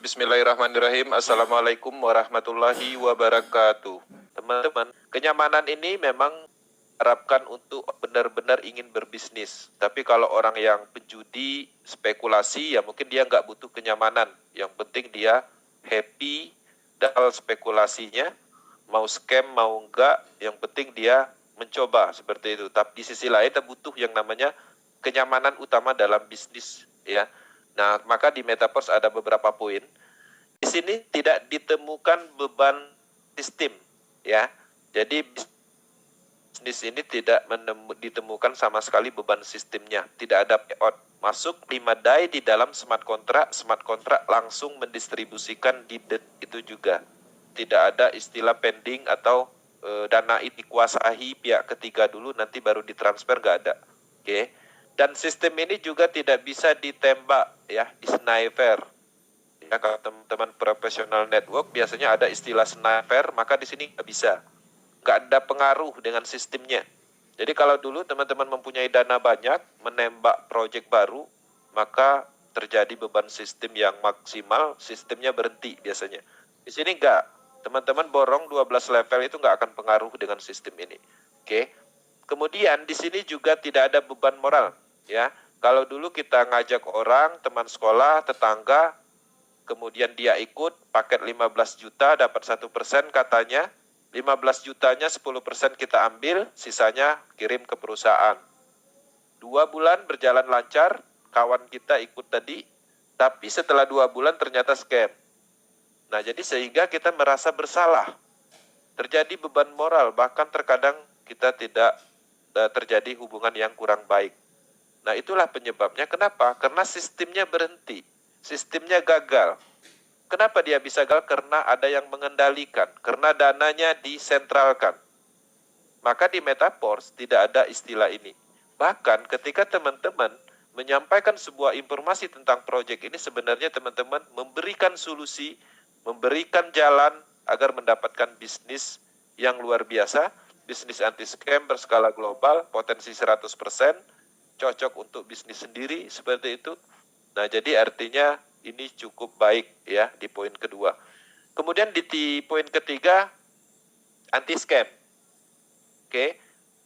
Bismillahirrahmanirrahim. Assalamualaikum warahmatullahi wabarakatuh. Teman-teman, kenyamanan ini memang harapkan untuk benar-benar ingin berbisnis. Tapi kalau orang yang penjudi, spekulasi, ya mungkin dia nggak butuh kenyamanan. Yang penting dia happy dalam spekulasinya, mau scam, mau enggak, yang penting dia mencoba seperti itu. Tapi di sisi lain kita butuh yang namanya kenyamanan utama dalam bisnis, ya. Nah, maka di Metaverse ada beberapa poin. Di sini tidak ditemukan beban sistem, ya. Jadi bisnis ini tidak ditemukan sama sekali beban sistemnya. Tidak ada payout. Masuk 5 DAI di dalam smart contract langsung mendistribusikan di itu juga. Tidak ada istilah pending atau dana itu dikuasai pihak ketiga dulu nanti baru ditransfer, nggak ada. Oke. Dan sistem ini juga tidak bisa ditembak, ya, di sniper. Ya, kalau teman-teman profesional network biasanya ada istilah sniper, maka di sini nggak bisa. Nggak ada pengaruh dengan sistemnya. Jadi kalau dulu teman-teman mempunyai dana banyak, menembak proyek baru, maka terjadi beban sistem yang maksimal, sistemnya berhenti biasanya. Di sini enggak. Teman-teman borong 12 level itu nggak akan pengaruh dengan sistem ini. Oke. Kemudian di sini juga tidak ada beban moral, ya. Kalau dulu kita ngajak orang, teman sekolah, tetangga, kemudian dia ikut, paket 15 juta, dapat 1% katanya, 15 jutanya 10% kita ambil, sisanya kirim ke perusahaan. 2 bulan berjalan lancar, kawan kita ikut tadi, tapi setelah 2 bulan ternyata scam. Nah, jadi sehingga kita merasa bersalah. Terjadi beban moral, bahkan terkadang kita tidak terjadi hubungan yang kurang baik. Nah, itulah penyebabnya. Kenapa? Karena sistemnya berhenti. Sistemnya gagal. Kenapa dia bisa gagal? Karena ada yang mengendalikan. Karena dananya disentralkan. Maka di Metaverse tidak ada istilah ini. Bahkan ketika teman-teman menyampaikan sebuah informasi tentang proyek ini, sebenarnya teman-teman memberikan solusi, memberikan jalan agar mendapatkan bisnis yang luar biasa, bisnis anti-scam berskala global, potensi 100%, cocok untuk bisnis sendiri, seperti itu. Nah, jadi artinya ini cukup baik, ya, di poin kedua. Kemudian di poin ketiga, anti-scam. Oke,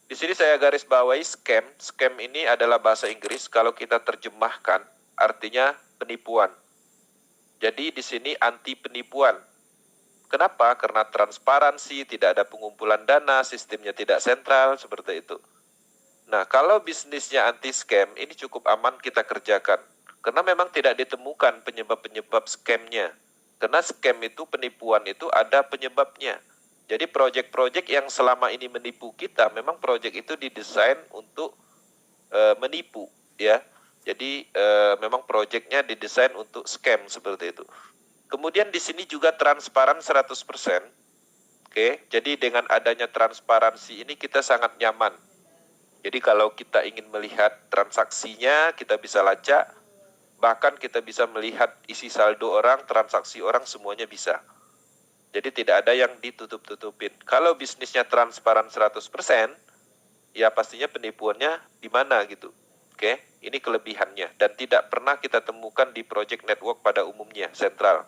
di sini saya garis bawahi scam. Scam ini adalah bahasa Inggris, kalau kita terjemahkan artinya penipuan. Jadi di sini anti penipuan. Kenapa? Karena transparansi, tidak ada pengumpulan dana, sistemnya tidak sentral, seperti itu. Nah, kalau bisnisnya anti-scam, ini cukup aman kita kerjakan. Karena memang tidak ditemukan penyebab-penyebab scamnya. Karena scam itu, penipuan itu ada penyebabnya. Jadi proyek-proyek yang selama ini menipu kita, memang proyek itu didesain untuk menipu, ya. Jadi memang proyeknya didesain untuk scam, seperti itu. Kemudian di sini juga transparan 100%. Oke, jadi dengan adanya transparansi ini kita sangat nyaman. Jadi kalau kita ingin melihat transaksinya, kita bisa lacak. Bahkan kita bisa melihat isi saldo orang, transaksi orang, semuanya bisa. Jadi tidak ada yang ditutup-tutupin. Kalau bisnisnya transparan 100%, ya pastinya penipuannya di mana gitu. Oke, ini kelebihannya. Dan tidak pernah kita temukan di project network pada umumnya, sentral.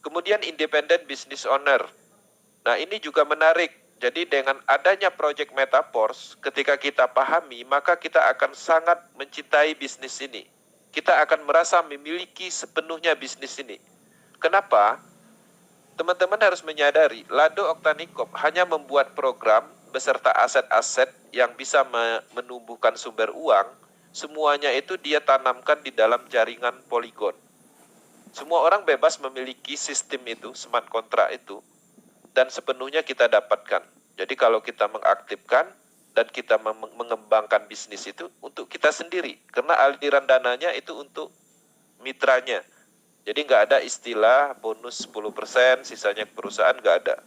Kemudian independent business owner. Nah, ini juga menarik. Jadi dengan adanya project Metaverse, ketika kita pahami, maka kita akan sangat mencintai bisnis ini. Kita akan merasa memiliki sepenuhnya bisnis ini. Kenapa? Teman-teman harus menyadari, Lado Oktanikop hanya membuat program beserta aset-aset yang bisa menumbuhkan sumber uang, semuanya itu dia tanamkan di dalam jaringan Polygon. Semua orang bebas memiliki sistem itu, smart contract itu, dan sepenuhnya kita dapatkan. Jadi kalau kita mengaktifkan dan kita mengembangkan bisnis itu untuk kita sendiri, karena aliran dananya itu untuk mitranya. Jadi nggak ada istilah bonus 10%, sisanya perusahaan, nggak ada.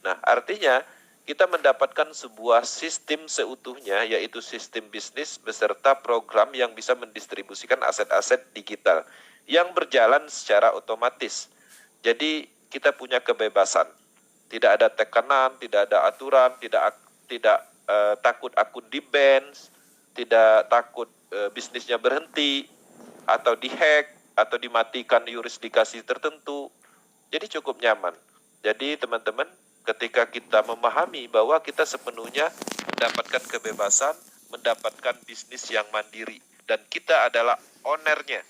Nah, artinya kita mendapatkan sebuah sistem seutuhnya, yaitu sistem bisnis beserta program yang bisa mendistribusikan aset-aset digital yang berjalan secara otomatis. Jadi kita punya kebebasan. Tidak ada tekanan, tidak ada aturan, tidak takut akun di-ban, tidak takut bisnisnya berhenti atau dihack. atau dimatikan yurisdikasi tertentu. Jadi cukup nyaman. Jadi teman-teman, ketika kita memahami bahwa kita sepenuhnya mendapatkan kebebasan, mendapatkan bisnis yang mandiri, dan kita adalah ownernya,